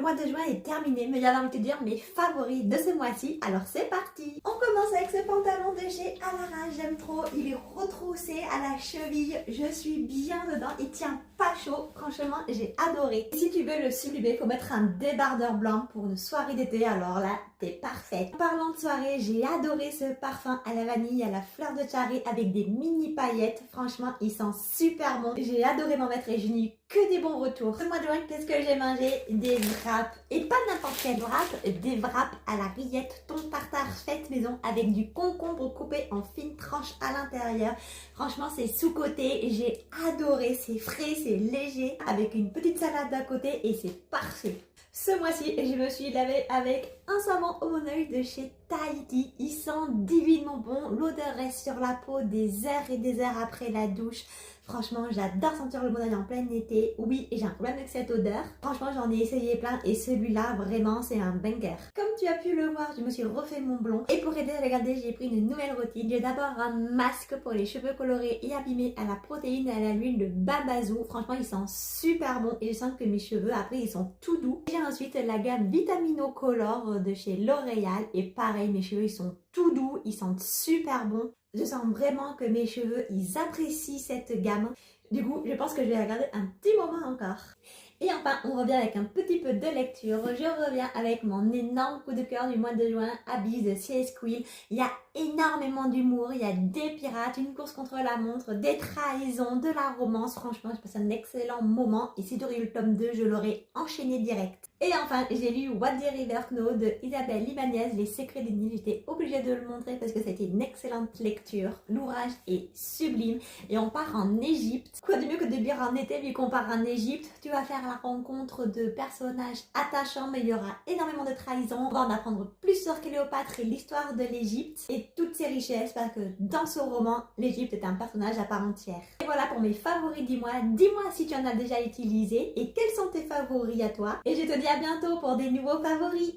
mois de juin est terminé, mais j'avais envie de te dire mes favoris de ce mois-ci, alors c'est parti. On commence avec ce pantalon de chez Alara, j'aime trop, il est retroussé à la cheville, je suis bien dedans, il tient pas chaud, franchement j'ai adoré. Si tu veux le sublimer, faut mettre un débardeur blanc pour une soirée d'été, alors là t'es parfaite. En parlant de soirée, j'ai adoré ce parfum à la vanille, à la fleur de cherry avec des mini paillettes, franchement il sent super bon. J'ai adoré m'en mettre et je n'ai eu que des bons retours. Ce mois de juin, qu'est-ce que j'ai mangé? Des wraps. Et pas n'importe quel wrap, des wraps à la rillette thon tartare faite maison avec du concombre coupé en fines tranches à l'intérieur. Franchement, c'est sous-côté. J'ai adoré. C'est frais, c'est léger avec une petite salade d'à côté et c'est parfait. Ce mois-ci, je me suis lavée avec un savon au mon oeil de chez Tahiti. Il sent divinement bon. L'odeur reste sur la peau des heures et des heures après la douche. Franchement, j'adore sentir le bon oeil en plein été. Oui, et j'ai un problème avec cette odeur. Franchement, j'en ai essayé plein et celui-là, vraiment, c'est un banger. Comme tu as pu le voir, je me suis refait mon blond. Et pour aider à le garder, j'ai pris une nouvelle routine. J'ai d'abord un masque pour les cheveux colorés et abîmés à la protéine et à l'huile de babazou. Franchement, il sent super bon et je sens que mes cheveux, après, ils sont tout doux. J'ai ensuite la gamme Vitamino Color de chez L'Oréal. Et pareil, mes cheveux, ils sont tout doux, ils sentent super bon. Je sens vraiment que mes cheveux, ils apprécient cette gamme. Du coup, je pense que je vais la garder un petit moment encore. Et enfin, on revient avec un petit peu de lecture. Je reviens avec mon énorme coup de cœur du mois de juin, Abyss de C.S. Quill. Il y a énormément d'humour, il y a des pirates, une course contre la montre, des trahisons, de la romance. Franchement, je passe un excellent moment. Et si j'aurais eu le tome 2, je l'aurais enchaîné direct. Et enfin, j'ai lu What the River Know de Isabelle Ibanez, Les Secrets des Nils. J'étais obligée de le montrer parce que c'était une excellente lecture. L'ouvrage est sublime et on part en Égypte. Quoi de mieux que de lire en été vu qu'on part en Égypte? Tu vas faire la rencontre de personnages attachants, mais il y aura énormément de trahisons. On va en apprendre plus sur Cléopâtre et l'histoire de l'Égypte et toutes ses richesses parce que dans ce roman, l'Égypte est un personnage à part entière. Et voilà pour mes favoris du mois. Dis-moi si tu en as déjà utilisé et quels sont tes favoris à toi. Et je te dis à bientôt pour des nouveaux favoris.